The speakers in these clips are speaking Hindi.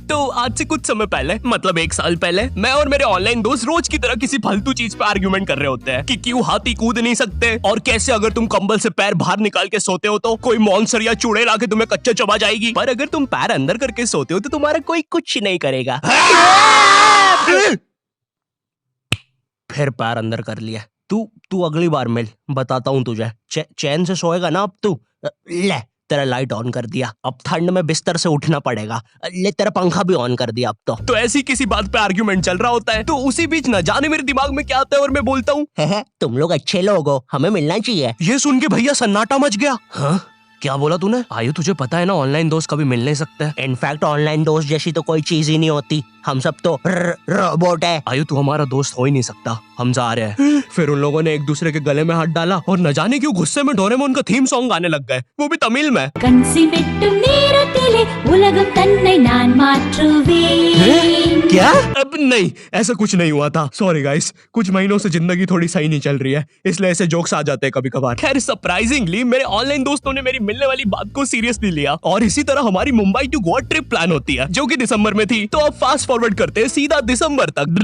तो आज से कुछ समय पहले, मतलब 1 साल पहले, मैं और मेरे ऑनलाइन दोस्त रोज की तरह किसी फालतू चीज पे आर्ग्यूमेंट कर रहे होते हैं कि क्यों हाथी कूद नहीं सकते, और कैसे अगर तुम कंबल से पैर बाहर निकाल के सोते हो तो कोई मॉन्स्टर या चुड़ैल आके तुम्हें कच्चा चबा जाएगी, पर अगर तुम पैर अंदर करके सोते हो तो तुम्हारा कोई कुछ नहीं करेगा। फिर पैर अंदर कर लिया। तू अगली बार मिल, बताता हूँ तुझे। चैन से सोएगा ना अब तू। ले तेरा लाइट ऑन कर दिया, अब ठंड में बिस्तर से उठना पड़ेगा। ले तेरा पंखा भी ऑन कर दिया अब तो ऐसी किसी बात पे आर्ग्यूमेंट चल रहा होता है, तो उसी बीच न जाने मेरे दिमाग में क्या आता है और मैं बोलता हूँ, तुम लोग अच्छे लोग हो, हमें मिलना चाहिए। ये सुन के भैया सन्नाटा मच गया। हाँ क्या बोला तूने? आयु तुझे पता है ना ऑनलाइन दोस्त कभी मिल नहीं सकते। इनफैक्ट ऑनलाइन दोस्त जैसी तो कोई चीज ही नहीं होती, हम सब तो रोबोट है। आयु तू हमारा दोस्त हो ही नहीं सकता, हम जा रहे हैं। फिर उन लोगों ने एक दूसरे के गले में हाथ डाला और न जाने क्यों गुस्से में डोरेमोन का थीम सॉन्ग गाने लग गए, वो भी तमिल में। क्या? अब नहीं, ऐसा कुछ नहीं हुआ था। सॉरी गाइस, कुछ महीनों से जिंदगी थोड़ी सही नहीं चल रही है, इसलिए ऐसे जोक्स आ जाते हैं कभी कभार। खैर सरप्राइजिंगली मेरे ऑनलाइन दोस्तों ने मेरी मिलने वाली बात को सीरियसली लिया और इसी तरह हमारी Mumbai to Goa trip plan होती है, जो कि दिसंबर में थी। तो अब फास्ट फॉरवर्ड करते हैं सीधा दिसंबर तक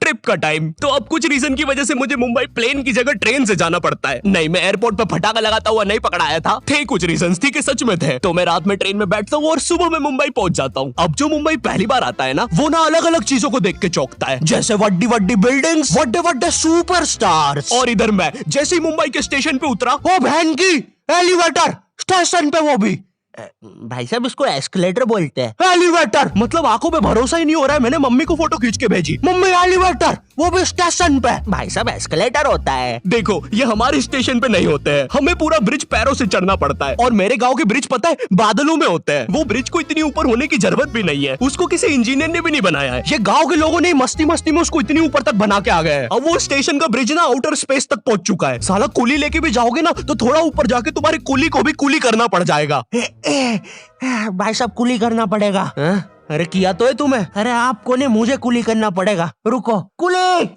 ट्रिप का टाइम। तो अब कुछ रीजन की वजह से मुझे मुंबई प्लेन की जगह ट्रेन से जाना पड़ता है। नहीं, मैं एयरपोर्ट पे फटाका लगाता हुआ नहीं पकड़ाया था, थे कुछ रीजंस, थी कि सच में थे। तो मैं रात में ट्रेन में बैठता हूँ और सुबह में मुंबई पहुंच जाता हूँ। अब जो मुंबई पहली बार आता है ना, वो ना अलग अलग चीजों को देख के चौंकता है, जैसे वड्डी वड्डी बिल्डिंग्स, वड्डे वड्डे सुपरस्टार्स। और इधर मैं जैसे ही मुंबई के स्टेशन पे उतरा, वो बहन की एलिवेटर स्टेशन पे, वो भी भाई साहब इसको एस्केलेटर बोलते हैं। एलिवेटर मतलब आंखों पे भरोसा ही नहीं हो रहा है, मैंने मम्मी को फोटो खींच के भेजी, मम्मी एलिवेटर, वो भी स्टेशन पे। भाई साहब एस्केलेटर होता है। देखो ये हमारे स्टेशन पे नहीं होते हैं, हमें पूरा ब्रिज पैरों से चढ़ना पड़ता है, और मेरे गांव के ब्रिज पता है बादलों में होते हैं। वो ब्रिज को इतनी ऊपर होने की जरूरत भी नहीं है, उसको किसी इंजीनियर ने भी नहीं बनाया है, ये गाँव के लोगों ने मस्ती मस्ती में उसको इतनी ऊपर तक बना के आ गए हैं। अब वो स्टेशन का ब्रिज ना आउटर स्पेस तक पहुंच चुका है। साला कुली लेके भी जाओगे ना तो थोड़ा ऊपर जाके तुम्हारी कुली को भी कुली करना पड़ जाएगा। भाई साहब कुली करना पड़ेगा। अरे किया तो है तुम्हें। अरे आपको नहीं, मुझे कुली करना पड़ेगा। रुको, कुली।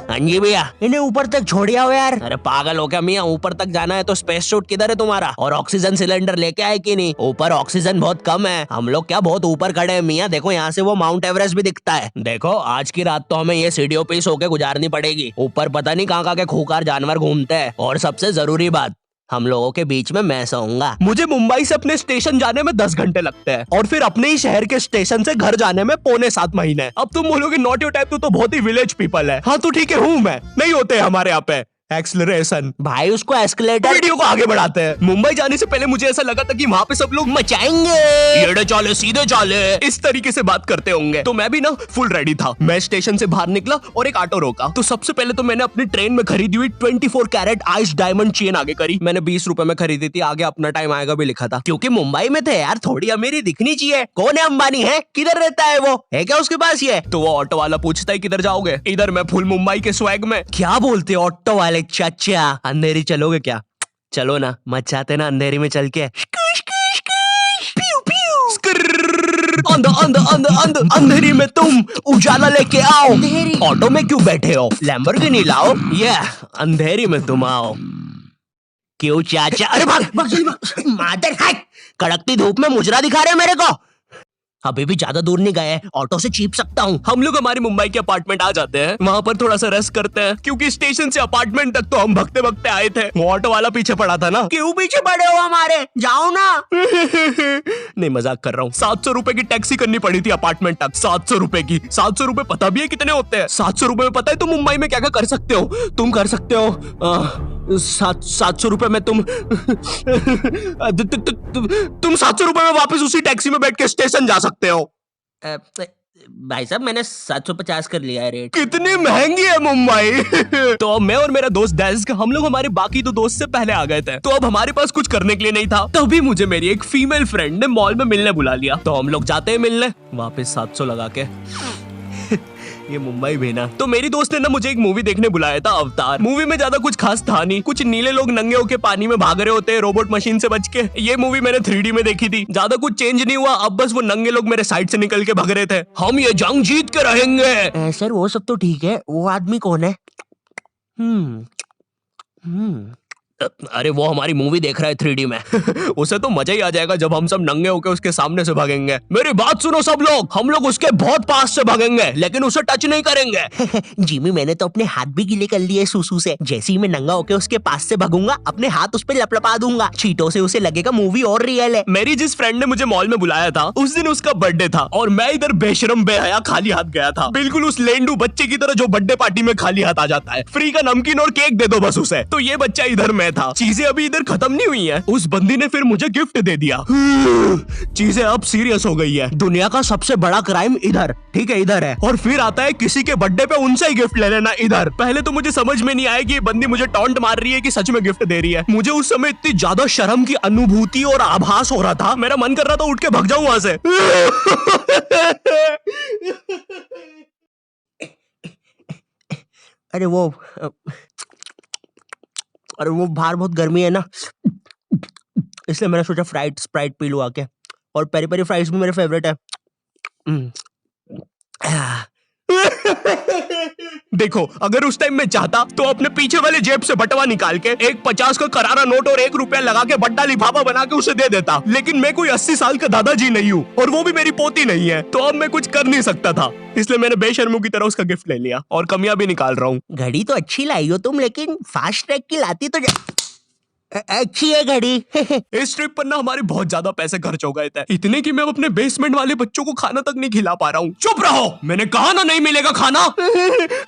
हाँ जी भैया, इन्हें ऊपर तक छोड़िया हो यार। अरे पागल हो क्या मियाँ, ऊपर तक जाना है तो स्पेस सूट किधर है तुम्हारा? और ऑक्सीजन सिलेंडर लेके आए कि नहीं? ऊपर ऑक्सीजन बहुत कम है, हम लोग क्या बहुत ऊपर खड़े हैं मियाँ। देखो यहाँ से वो माउंट एवरेस्ट भी दिखता है। देखो आज की रात तो हमें ये सीढ़ियों पे सो के गुजारनी पड़ेगी, ऊपर पता नहीं कहाँ के खूंखार जानवर घूमते हैं। और सबसे जरूरी बात, हम लोगों के बीच में मैं सोऊंगा। मुझे मुंबई से अपने स्टेशन जाने में 10 घंटे लगते हैं, और फिर अपने ही शहर के स्टेशन से घर जाने में 6.25 महीने। अब तुम बोलोगे नॉट योर टाइप, तो बहुत ही विलेज पीपल है। हाँ तो ठीक है, हूँ मैं, नहीं होते हमारे यहाँ पे एक्सलरेशन। भाई उसको एस्केलेटर। वीडियो को आगे बढ़ाते हैं। मुंबई जाने से पहले मुझे ऐसा लगा था कि वहाँ पे सब लोग मचाएंगे, एड़े चाले सीधे चाले, इस तरीके से बात करते होंगे। तो मैं भी ना फुल रेडी था। मैं स्टेशन से बाहर निकला और एक ऑटो रोका। तो सबसे पहले तो मैंने अपनी ट्रेन में खरीदी हुई 24 कैरेट आइस डायमंड चेन आगे करी। मैंने 20 रुपए में खरीदी थी, आगे अपना टाइम आएगा भी लिखा था, क्योंकि मुंबई में थे यार, थोड़ी अमीरी दिखनी चाहिए। कौन है अंबानी है, किधर रहता है वो, है क्या उसके पास ये? तो वो ऑटो वाला पूछता है किधर जाओगे? इधर मैं फुल मुंबई के स्वैग में। क्या बोलते ऑटो वाले? चाचा अंधेरी चलोगे क्या? चलो ना, मचाते ना अंधेरी में चल के। अंधेरी में तुम उजाला लेके आओ। ऑटो में क्यों बैठे हो? लैम्बोर्गिनी लाओ। ये अंधेरी में तुम आओ। क्यों चाचा? अरे भाग भाग जल्दी भाग। मादर है, कड़कती धूप में मुजरा दिखा रहे मेरे को। अभी भी ज्यादा दूर नहीं गए, ऑटो से चीप सकता हूँ। हम लोग हमारे मुंबई के अपार्टमेंट आ जाते हैं, वहाँ पर थोड़ा सा रेस्ट करते हैं, क्योंकि स्टेशन से अपार्टमेंट तक तो हम भगते भगते आए थे। वो ऑटो वाला पीछे पड़ा था ना। क्यों पीछे पड़े हो हमारे? जाओ ना। नहीं मजाक कर रहा हूँ। 700 रुपए की टैक्सी करनी पड़ी थी अपार्टमेंट तक। 700 रुपए की। 700 रुपए पता भी है कितने होते हैं? 700 रुपए में पता है तुम मुंबई में क्या क्या कर सकते हो? तुम कर सकते हो 700 रुपए में तुम 700 रुपए में वापस उसी टैक्सी में बैठ के स्टेशन जा सकते हो। भाई साहब मैंने 750 कर लिया है रेट। कितनी महंगी है मुंबई। तो अब मैं और मेरा दोस्त डेस्क, हम लोग हमारे बाकी दो दोस्त से पहले आ गए थे। तो अब हमारे पास कुछ करने के लिए नहीं था। तभी मुझे मेरी एक फीमेल फ्रेंड ने मॉल में मिलने बुला लिया। तो हम लोग जाते हैं मिलने, वापस 700 लगा के। ये मुंबई भी ना। तो मेरी दोस्त ने ना मुझे एक मूवी देखने बुलाया था, अवतार। मूवी में ज्यादा कुछ खास था नहीं, कुछ नीले लोग नंगे होके पानी में भाग रहे होते हैं रोबोट मशीन से बच के। ये मूवी मैंने 3D में देखी थी, ज्यादा कुछ चेंज नहीं हुआ। अब बस वो नंगे लोग मेरे साइड से निकल के भाग रहे थे। हम ये जंग जीत के रहेंगे। सर वो सब तो ठीक है, वो आदमी कौन है? अरे वो हमारी मूवी देख रहा है 3D में। उसे तो मजा ही आ जाएगा जब हम सब नंगे होकर उसके सामने से भागेंगे। मेरी बात सुनो सब लोग, हम लोग उसके बहुत पास से भागेंगे लेकिन उसे टच नहीं करेंगे। जिमी मैंने तो अपने हाथ भी गीले कर लिए सुसु से। जैसे ही मैं नंगा होकर उसके पास से भागूंगा अपने हाथ उस पे लपलपा दूंगा। चीटों से उसे लगेगा मूवी और रियल है। मेरी जिस फ्रेंड ने मुझे मॉल में बुलाया था उस दिन उसका बर्थडे था और मैं इधर बेशरम बेहया खाली हाथ गया था, बिल्कुल उस लेंडू बच्चे की तरह जो बर्थडे पार्टी में खाली हाथ आ जाता है। फ्री का नमकीन और केक दे दो बस उसे। तो ये बच्चा इधर मैं था। चीजें अभी इधर खत्म नहीं हुई हैं। उस बंदी ने फिर मुझे गिफ्ट दे दिया। चीजें अब सीरियस हो गई है। दुनिया का सबसे बड़ा क्राइम इधर, ठीक है इधर है, और फिर आता है किसी के बर्थडे पे उनसे ही गिफ्ट ले लेना इधर। पहले तो मुझे समझ में नहीं आया कि ये बंदी मुझे टॉन्ट मार रही है कि सच में गिफ्ट दे रही है। मुझे उस समय इतनी ज्यादा शर्म की अनुभूति और आभास हो रहा था, मेरा मन कर रहा था उठ के भाग जाऊं वहां से। अरे वो बाहर बहुत गर्मी है ना, इसलिए मैंने सोचा स्प्राइट पी लूं आके। और पेरी पेरी फ्राइज भी मेरे फेवरेट है। देखो अगर उस टाइम मैं चाहता तो अपने पीछे वाले जेब से बटवा निकाल के एक 50 का करारा नोट और 1 रुपया लगा के बड्डा लिफाफा बना के उसे दे देता, लेकिन मैं कोई 80 साल का दादाजी नहीं हूँ और वो भी मेरी पोती नहीं है, तो अब मैं कुछ कर नहीं सकता था। इसलिए मैंने बेशर्मों की तरह उसका गिफ्ट ले लिया और कमियां भी निकाल रहा हूँ। घड़ी तो अच्छी लाई हो तुम, लेकिन फास्ट ट्रैक की लाती तो अच्छी है घड़ी। इस ट्रिप पर ना हमारे बहुत ज्यादा पैसे खर्च हो गए थे, इतने कि मैं अपने बेसमेंट वाले बच्चों को खाना तक नहीं खिला पा रहा हूँ। चुप रहो, मैंने कहा ना नहीं मिलेगा खाना।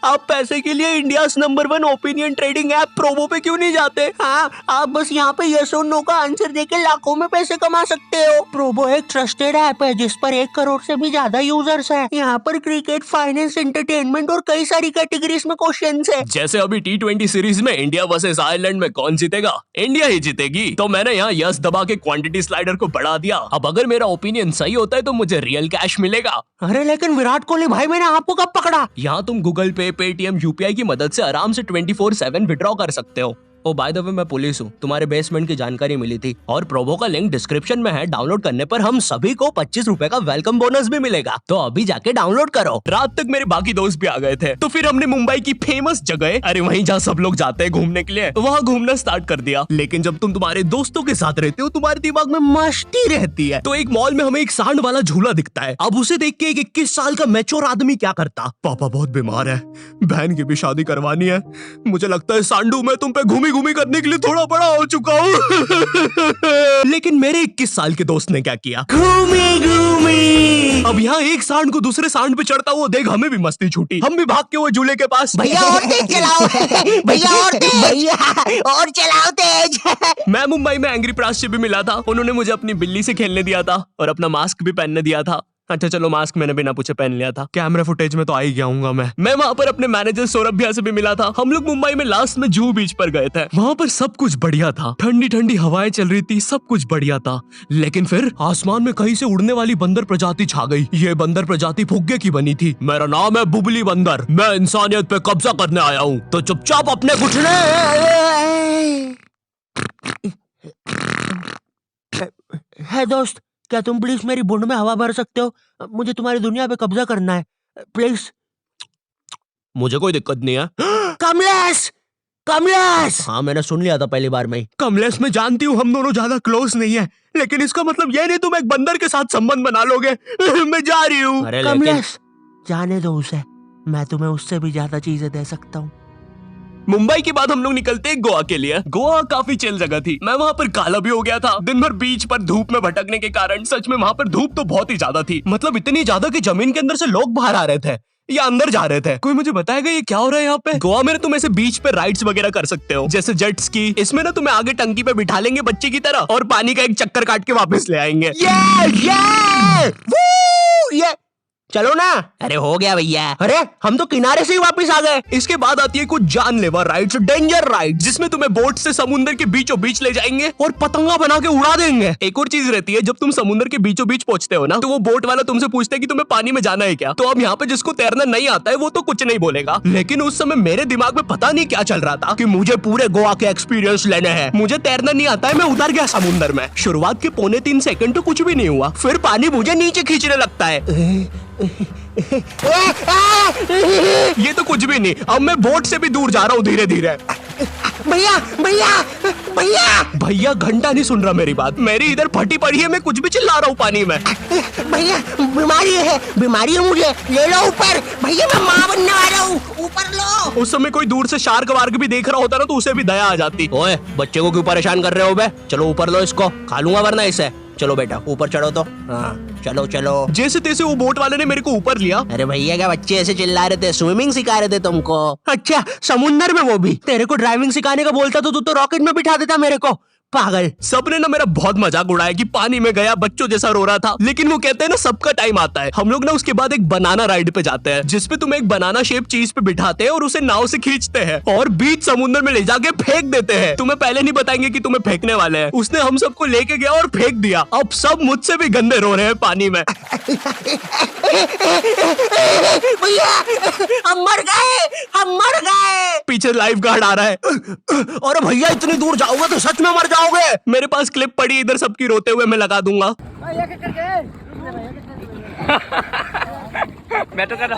आप पैसे के लिए India number 1 opinion trading app Probo पे क्यों नहीं जाते? हाँ, आप बस यहाँ पे यस और नो का आंसर देके लाखों में पैसे कमा सकते हो। प्रोबो एक ट्रस्टेड ऐप है जिस पर 1 करोड़ से भी ज्यादा यूजर्स हैं। यहाँ पर क्रिकेट, फाइनेंस, एंटरटेनमेंट और कई सारी कैटेगरीज में क्वेश्चंस है। जैसे अभी T20 सीरीज में इंडिया वर्सेस आयरलैंड में कौन जीतेगा? इंडिया ही जीतेगी। तो मैंने यहाँ यस दबा के क्वांटिटी स्लाइडर को बढ़ा दिया। अब अगर मेरा ओपिनियन सही होता है तो मुझे रियल कैश मिलेगा। अरे लेकिन विराट कोहली भाई, मैंने आपको कब पकड़ा? यहाँ तुम गूगल पे, पेटीएम, यूपीआई की मदद से आराम से 24/7 विड्रॉ कर सकते हो। ओ बाय द वे मैं पुलिस हूँ, तुम्हारे बेसमेंट की जानकारी मिली थी और प्रोबो का लिंक डिस्क्रिप्शन में है। डाउनलोड करने पर हम सभी को 25 रुपए का वेलकम बोनस भी मिलेगा, तो अभी जाके डाउनलोड करो। रात तक मेरे बाकी दोस्त भी आ गए थे, तो फिर हमने मुंबई की फेमस जगह, अरे वहीं जहाँ सब लोग जाते हैं घूमने के लिए, वहाँ घूमना स्टार्ट कर दिया। लेकिन जब तुम तुम्हारे दोस्तों के साथ रहते हो तुम्हारे दिमाग में मस्ती रहती है। तो एक मॉल में हमें एक सांड वाला झूला दिखता है। अब उसे देख के एक 21 साल का मैच्योर आदमी क्या करता? पापा बहुत बीमार है, बहन की भी शादी करवानी है, मुझे लगता है सांडू मैं तुम पे घूमी घूमी करने के लिए थोड़ा बड़ा हो चुका हूँ। लेकिन मेरे 21 साल के दोस्त ने क्या किया? घूमी घूमी। अब यहाँ एक सांड को दूसरे सांड पे चढ़ता हुआ देख हमें भी मस्ती छूटी। हम भी भाग के वो झूले के पास, भैया और तेज चलाओ, भैया और तेज, भैया और चलाओ तेज। मैं मुंबई में एंग्री प्रास से भी मिला था, उन्होंने मुझे अपनी बिल्ली से खेलने दिया था और अपना मास्क भी पहनने दिया था। अच्छा चलो मास्क मैंने बिना पूछे पहन लिया था, कैमरा फुटेज में तो आ ही गया हूँगा मैं वहाँ पर अपने मैनेजर सौरभ भैया से भी मिला था। हम लोग मुंबई में लास्ट में जुहू बीच पर गए थे। वहाँ पर सब कुछ बढ़िया था, ठंडी ठंडी हवाएं चल रही थी, सब कुछ बढ़िया था। लेकिन फिर आसमान में कहीं से उड़ने वाली बंदर प्रजाति छा गई। ये बंदर प्रजाति फुग्गे की बनी थी। मेरा नाम है बुबली बंदर, मैं इंसानियत पे कब्जा करने आया हूँ, तो चुपचाप अपने घुटने। है दोस्त, क्या तुम प्लीज मेरी बूंद में हवा भर सकते हो? मुझे तुम्हारी दुनिया पे कब्जा करना है, प्लीज। मुझे कोई दिक्कत नहीं है। कमलेश, कमलेश। हाँ मैंने सुन लिया था पहली बार में। कमलेश मैं जानती हूँ हम दोनों ज्यादा क्लोज नहीं है, लेकिन इसका मतलब ये नहीं तुम एक बंदर के साथ संबंध बना लोगे। मैं जा रही हूँ। कमलेश जाने दो उसे, मैं तुम्हें उससे भी ज्यादा चीजें दे सकता हूँ। मुंबई के बाद हम लोग निकलते हैं गोवा के लिए। गोवा काफी चिल जगह थी। मैं वहाँ पर काला भी हो गया था दिन भर बीच पर धूप में भटकने के कारण। सच में वहाँ पर धूप तो बहुत ही ज्यादा थी, मतलब इतनी ज्यादा कि जमीन के अंदर से लोग बाहर आ रहे थे या अंदर जा रहे थे। कोई मुझे बताएगा ये क्या हो रहा है यहाँ पे? गोवा में तुम ऐसे बीच पे राइड्स वगैरह कर सकते हो, जैसे जेट स्की। इसमें ना तुम्हें आगे टंकी पे बिठा लेंगे बच्चे की तरह और पानी का एक चक्कर काट के वापस ले आएंगे। ये चलो ना। अरे हो गया भैया, अरे हम तो किनारे से ही वापस आ गए। इसके बाद आती है कुछ जानलेवा राइड्स, डेंजर राइड, जिसमें तुम्हें बोट से समुद्र के बीचों बीच ले जाएंगे और पतंगा बना के उड़ा देंगे। एक और चीज रहती है, जब तुम समुद्र के बीचों बीच पहुंचते हो ना, तो वो बोट वाला तुमसे पूछता है कि तुम्हें पानी में जाना है क्या। तो अब यहाँ पे जिसको तैरना नहीं आता है वो तो कुछ नहीं बोलेगा, लेकिन उस समय मेरे दिमाग में पता नहीं क्या चल रहा था कि मुझे पूरे गोवा के एक्सपीरियंस लेने हैं। मुझे तैरना नहीं आता है, मैं उतर गया समुद्र में। शुरुआत के 2.25 सेकंड तो कुछ भी नहीं हुआ, फिर पानी मुझे नीचे खींचने लगता है। ये तो कुछ भी नहीं, अब मैं बोट से भी दूर जा रहा हूँ धीरे धीरे। भैया भैया भैया भैया घंटा नहीं सुन रहा मेरी बात, मेरी इधर फटी पड़ी है, मैं कुछ भी चिल्ला रहा हूँ पानी में। भैया बीमारी है मुझे, ले लो ऊपर। भैया मैं माँ बनने वाला हूँ, ऊपर लो। उस समय कोई दूर से शार्क वार्क भी देख रहा होता ना तो उसे भी दया आ जाती। ओए बच्चे को क्यों परेशान कर रहे हो बे? चलो ऊपर लो इसको, खा लूंगा वरना इसे। चलो बेटा ऊपर चढ़ो तो। हाँ चलो चलो। जैसे तैसे वो बोट वाले ने मेरे को ऊपर लिया। अरे भैया क्या बच्चे ऐसे चिल्ला रहे थे? स्विमिंग सिखा रहे थे तुमको? अच्छा समुंदर में वो भी? तेरे को ड्राइविंग सिखाने का बोलता तो तू तो रॉकेट में बिठा देता मेरे को, पागल। सबने ना मेरा बहुत मजाक उड़ाया कि पानी में गया बच्चों जैसा रो रहा था, लेकिन वो कहते हैं ना सबका टाइम आता है। हम लोग ना उसके बाद एक बनाना राइड पे जाते हैं जिसपे तुम एक बनाना शेप चीज पे बिठाते हैं और उसे नाव से खींचते हैं और बीच समुद्र में ले जाके फेंक देते हैं। तुम्हें पहले नहीं बताएंगे कि तुम्हें फेंकने वाले हैं। उसने हम सबको लेके गया और फेंक दिया। अब सब मुझसे भी गंदे रो रहे हैं पानी में। भैया हम मर गए। पीछे लाइफ गार्ड आ रहा है। अरे भैया इतनी दूर जाओगे तो सच में मर जाओगे। मेरे पास क्लिप पड़ी इधर सबकी रोते हुए, मैं लगा दूंगा। मैं तो करना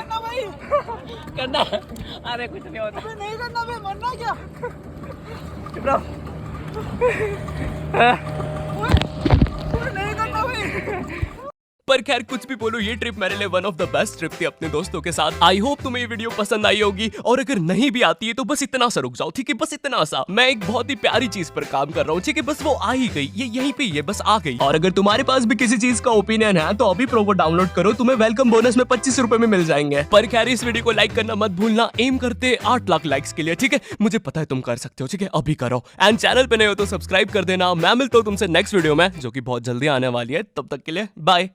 अरे कुछ नहीं होता, नहीं करना भाई, मरना क्या? चुप रहो। नहीं करना भाई। पर खैर कुछ भी बोलो, ये ट्रिप मेरे लिए one of the best trip थी अपने दोस्तों के साथ। आई होप तुम्हें ये वीडियो पसंद आई होगी, और अगर नहीं भी आती है तो बस इतना सा रुक जाओ, ठीक है? बस इतना सा। मैं एक बहुत ही प्यारी चीज पर काम कर रहा हूँ, ठीक है? बस वो आ ही गई, ये यहीं पे ये बस आ गई। और अगर तुम्हारे पास भी किसी चीज का ओपिनियन है तो अभी प्रोमो डाउनलोड करो, तुम्हें वेलकम बोनस में 25 रुपए में मिल जाएंगे। पर खैर इस वीडियो को लाइक करना मत भूलना, एम करते 8 लाख लाइक्स के लिए, ठीक है? मुझे पता है तुम कर सकते हो, ठीक है? अभी करो। एंड चैनल पे नए हो तो सब्सक्राइब कर देना। मैं मिलता हूँ तुमसे नेक्स्ट वीडियो में जो कि बहुत जल्दी आने वाली है। तब तक के लिए बाय।